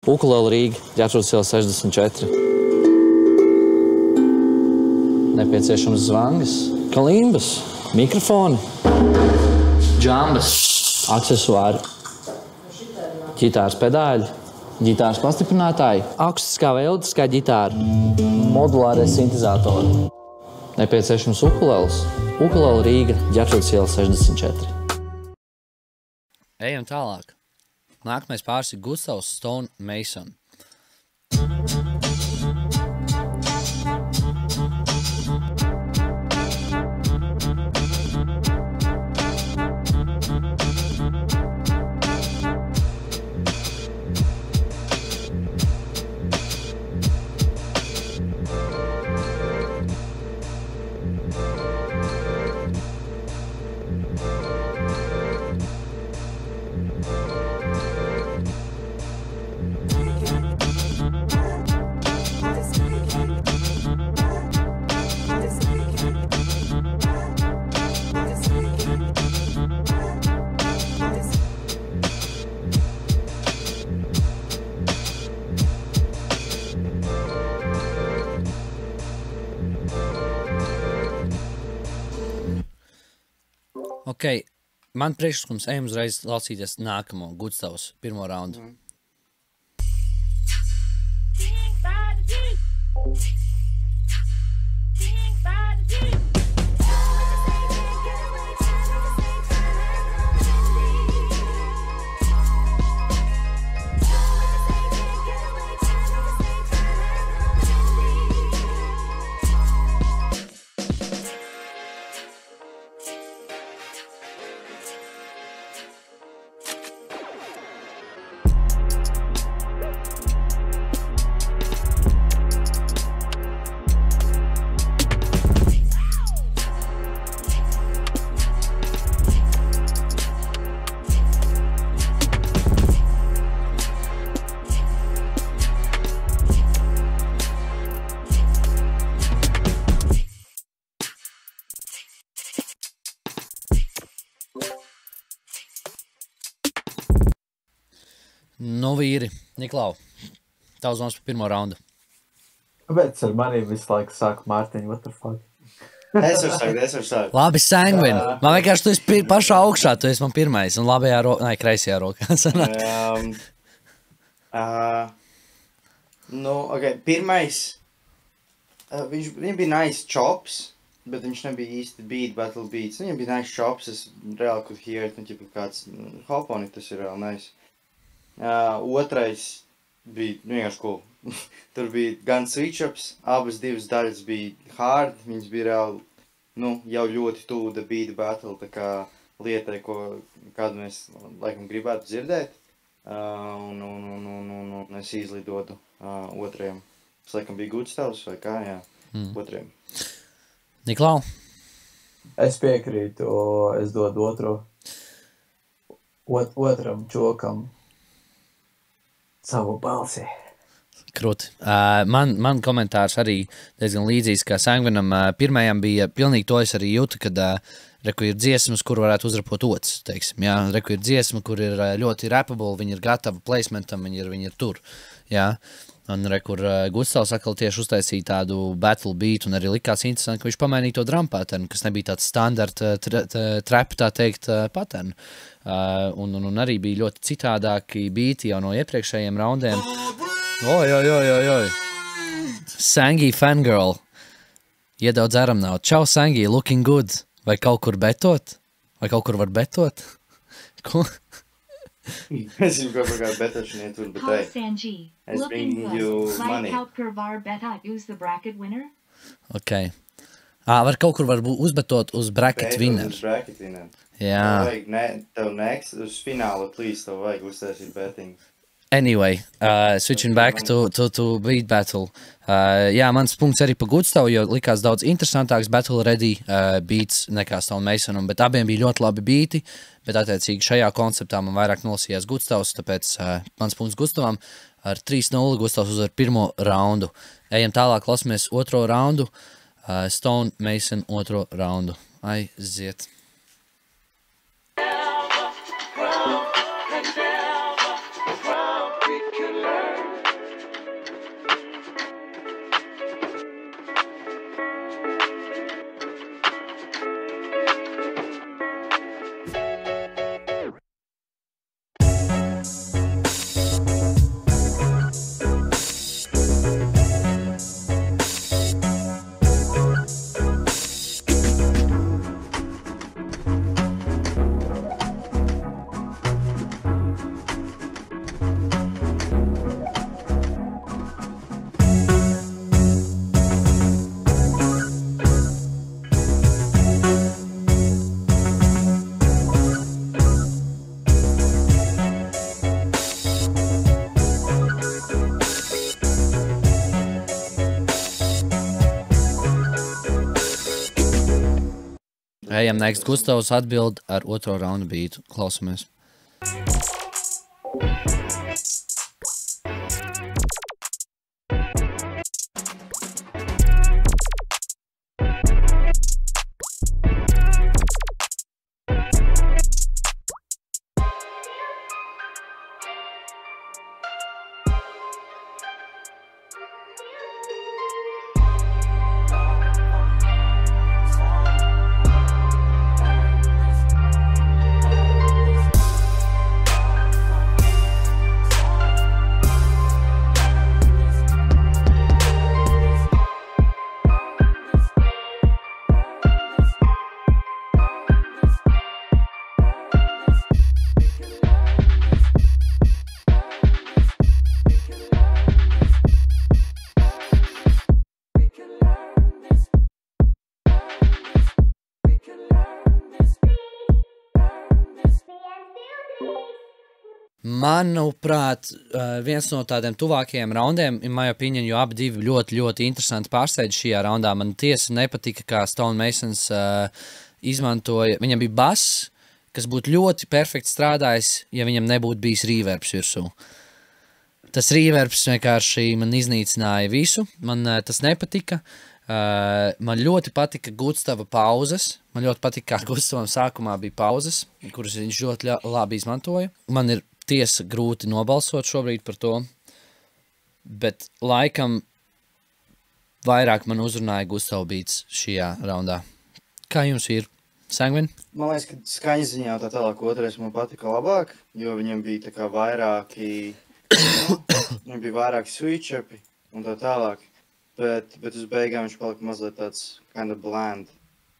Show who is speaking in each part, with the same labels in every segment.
Speaker 1: Ukulele Rīga, Ģetrūdas iela 64. Nepieciešams zvangas, kalimbas, mikrofoni, džambas, aksesuāri, ģitāras pedāļi, ģitāras pastiprinātāji, akustiskā vai elektriskā ģitāra, modulārie sintezatori. Nepieciešams ukuleles, Ukulele Rīga, Ģetrūdas iela 64.
Speaker 2: Ejam tālāk. Nākamais pāris ir Gustavs Stone Mason. Ok, man priekšlikums ejam uzreiz lasīties nākamo Gustavs pirmo raundu. Nu, vīri, Niklau, tavs zvans par pirmo raundu.
Speaker 3: Kāpēc ar maniem visu laiku saka Mārtiņ, what the fuck?
Speaker 4: Es varu sākt.
Speaker 2: Labi, Sanguin. Man vienkārši tu esi pašā augšā, tu esi man pirmais, un labajā rokā, nē, kreisajā rokā.
Speaker 4: Ok, pirmais, viņam bija nice chops, bet viņš nebija īsti beat battle beats. Viņam bija nice chops, es reāli could hear it, kāds hoponi, tas ir reāli nice. Otrais bija vienkārši cool. Tur bija gan switch-ups, abas divas daļas bija hard, viņas bija reāli, jau ļoti tuvu the beat battle, tā kā lietai, kādu mēs laikam gribētu dzirdēt. Un es izlidodu otrajam. Tas laikam bija Gustavs vai kā, jā, otrajam.
Speaker 2: Niklau?
Speaker 3: Es piekrītu, es dodu otram čokam savu balsi.
Speaker 2: Krūti. Man komentārs arī diezgan līdzīgs, kā Sanguinam. Pirmajam bija pilnīgi to es arī jūtu, kad reku ir dziesmas, kur varētu uzrapot ots, teiksim. Jā, reku ir dziesma, kur ir ļoti rappable, viņi ir gatavi placementam, viņi ir tur. Jā. Un reku Gustavs atkal tieši uztaisīja tādu battle beat, un arī likās interesanti, ka viņš pamainīja to drum pattern, kas nebija tāds standart trap, tā teikt, pattern. Un arī bija ļoti citādāki beati jau no iepriekšējiem raundiem. Oj. Sangi fangirl. Iedaudz dzeram nav. Čau, Sangi, looking good. Vai kaut kur betot? Vai kaut kur var betot? Ko?
Speaker 4: Es jau kaut kā betošanie tur, bet
Speaker 5: Hi, Sanji.
Speaker 4: es bringing you money.
Speaker 2: Ok. Var kaut kur var uzbetot uz bracket winner.
Speaker 4: Uz bracket winner.
Speaker 2: Jā.
Speaker 4: Tev next, uz finālu, please, tev vajag uztaisīt betting.
Speaker 2: Anyway, switching back to beat battle. Jā, mans punkts arī pa Gustavu, jo likās daudz interesantāks battle ready beats nekā Stone Masonam, bet abiem bija ļoti labi beati, bet attiecīgi šajā konceptā man vairāk nolasījās Gustavs, tāpēc mans punkts Gustavam ar 3-0 Gustavs uzvar pirmo raundu. Ejam tālāk, klasamies otro raundu, Stone Mason otro raundu. Aiziet. Ejam next. Gustavs atbild ar otro raundu bītu. Klausamies. Manuprāt, viens no tādiem tuvākajiem raundiem, in my opinion, jo abi divi ļoti, ļoti interesanti pārsteidži šajā raundā. Man tiesa nepatika, kā Stone Masons izmantoja. Viņam bija bass, kas būtu ļoti perfekti strādājis, ja viņam nebūtu bijis reverbs virsū. Tas reverbs vienkārši man iznīcināja visu. Man tas nepatika. Man ļoti patika Gustava pauzes. Man ļoti patika, kā Gustavam sākumā bija pauzes, kuras viņš ļoti labi izmantoja. Man ir tiesa grūti nobalsot šobrīd par to, bet laikam vairāk man uzrunāja Gustava beats šajā raundā. Kā jums ir, Sangvin?
Speaker 4: Man liekas, ka skaņas ziņā tā tālāk otrais man patika labāk, jo viņam bija tā kā vairāki switch-upi un tā tālāk, bet uz beigām viņš palika mazliet tāds kind of bland.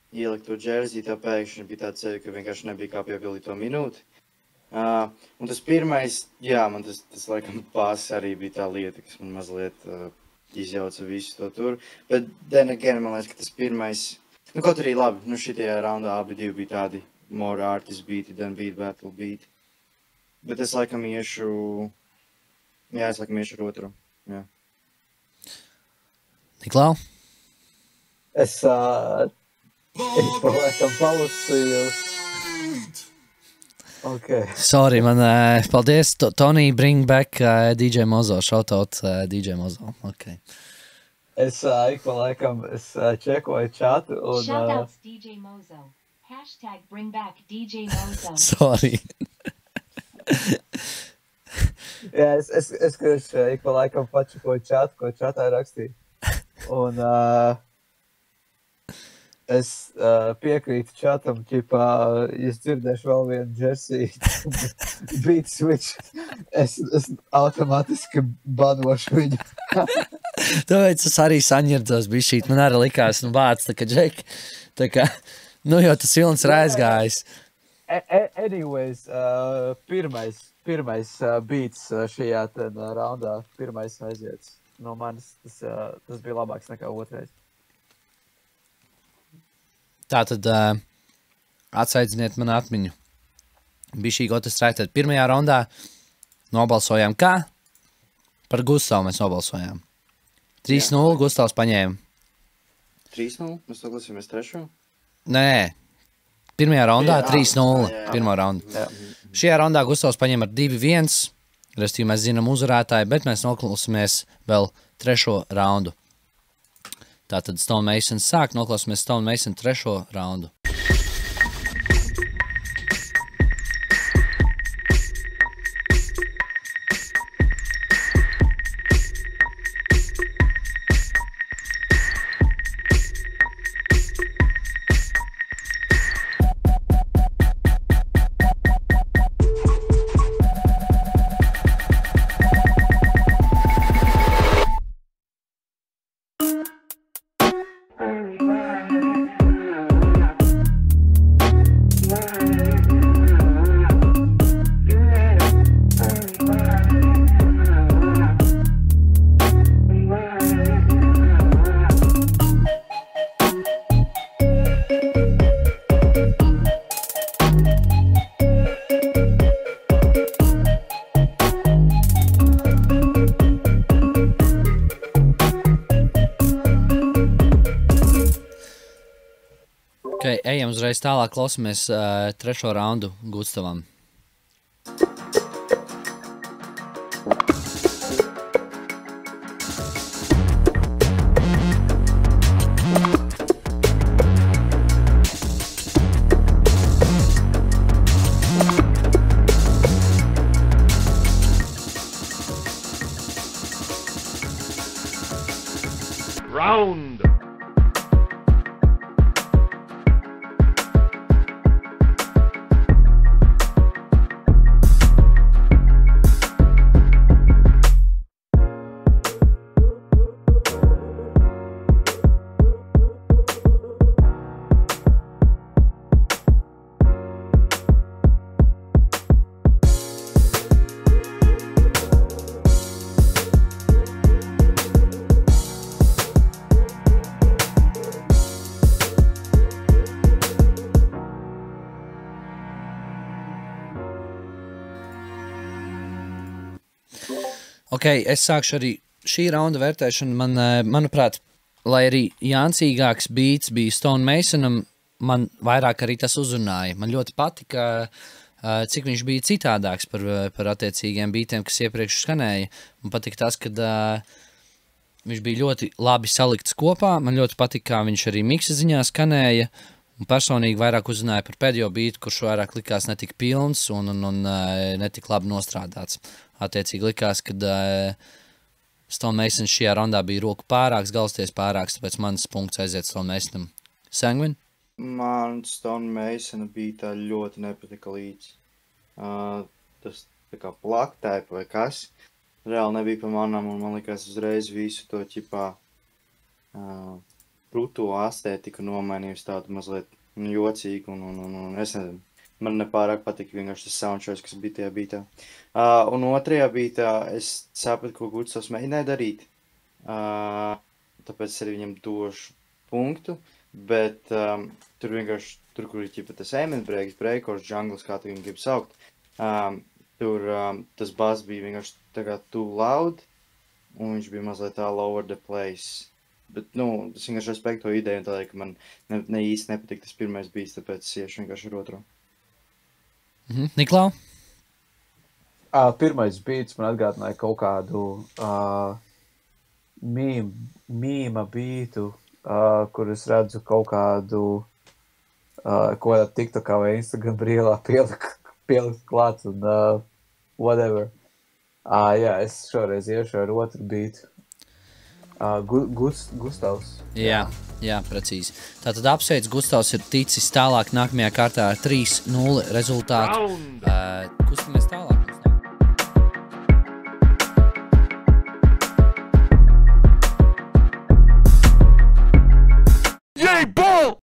Speaker 4: Ielikt to džersī, tā pēkšņi bija tāds ceļ, ka vienkārši nebija kā piepildīt to minūti. Un tas pirmais, jā, man tas laikam pās arī bija tā lieta, kas man mazliet izjauca visu to tur. Bet then again, man liekas, ka tas pirmais, kaut arī labi, šitajā raundā abi divi bija tādi more artist beati than beat battle beati. Bet es laikam iešu ar otru, jā.
Speaker 2: Niklau?
Speaker 3: Es laikam palasīju. Okay.
Speaker 2: Sorry, man, paldies, Tony, bring back DJ Mozo, shout out DJ Mozo, okay.
Speaker 3: Es ik pa laikam, čekoju čatu un...
Speaker 5: Shoutouts DJ Mozo, #bring back DJ Mozo.
Speaker 2: Sorry.
Speaker 3: Jā, es kurš ik pa laikam pačekoju čatu, ko čatā rakstīju. Un es piekrītu čatam, ķipā, ja es dzirdēšu vēl vienu Jersey beat switch, es automātiski banošu viņu.
Speaker 2: Tāpēc es arī saņirdzos bišķīt, man arī likās, vārds tā kā Džek, tā kā, jo tas vilns ir aizgājis.
Speaker 3: Anyways, pirmais beats šajā raundā, pirmais aiziets. No manis tas bija labāks nekā otrais.
Speaker 2: Tātad atsaidziniet man atmiņu. Bišķī gotas pirmajā raundā nobalsojām kā? Par Gustavu mēs nobalsojām. 3-0 Gustavs paņēma.
Speaker 4: 3-0? Mēs noklausījāmies trešo?
Speaker 2: Nē, pirmajā raundā 3-0. Pirmā raunda. Šajā raundā Gustavs paņēma ar 2-1. Restīvi mēs zinām uzvarētāju, bet mēs noklausāmies vēl trešo raundu. Tātad Stone Mason sāk, noklausāmies Stone Mason trešo raundu. Okay, ejam uzreiz tālāk, klausamies trešo raundu Gustavam.
Speaker 6: Round.
Speaker 2: Okay, es sākšu arī šī raunda vērtēšanu. Manuprāt, lai arī jāncīgāks beats bija Stone Masonam, man vairāk arī tas uzrunāja. Man ļoti patika, cik viņš bija citādāks par attiecīgiem beatiem, kas iepriekš skanēja. Man patika tas, ka viņš bija ļoti labi salikts kopā. Man ļoti patika, kā viņš arī miksa ziņā skanēja. Un personīgi vairāk uzrunāja par pēdējo beatu, kurš vairāk likās netik pilns un netik labi nostrādāts. Attiecīgi likās, ka Stone Mason šajā rondā bija roku pārāks, galsties pārāks, tāpēc mans punkts aiziet Stone Masonam. Sangvin?
Speaker 4: Man Stone Masona bija tā ļoti nepatika līdz. Tas tā kā plaktaipa vai kas. Reāli nebija pa manam, un man likās uzreiz visu to ķipā bruto estētiku nomainījusi tādu mazliet jocīgu, un es nezinu. Man nepārāk patika vienkārši tas soundtracks, kas bija tajā beatā. Un otrajā beatā es sapratu, ko Gustavs mēģināja darīt. Tāpēc es arī viņam došu punktu, bet tur vienkārši, kur ir ķipa tas amen breakers, jungles, kā tu viņu grib saukt, tur tas bass bija vienkārši tā kā too loud, un viņš bija mazliet tā lower the place. Bet, es vienkārši respektu to ideju, un tādēļ, ka man ne īsti nepatika tas pirmais bijis, tāpēc es iešu vienkārši ar otro.
Speaker 2: Niklau?
Speaker 3: Pirmais beats man atgādināja kaut kādu mīma beatu, kur es redzu kaut kādu TikTokā vai Instagram brīlā pielikt klāt un whatever. Jā, es šoreiz iešu ar otru beatu. Gustavs.
Speaker 2: Jā, precīzi. Tātad apsveic, Gustavs ir ticis tālāk nākamajā kārtā ar 3-0 rezultātu. Kustamies tālāk.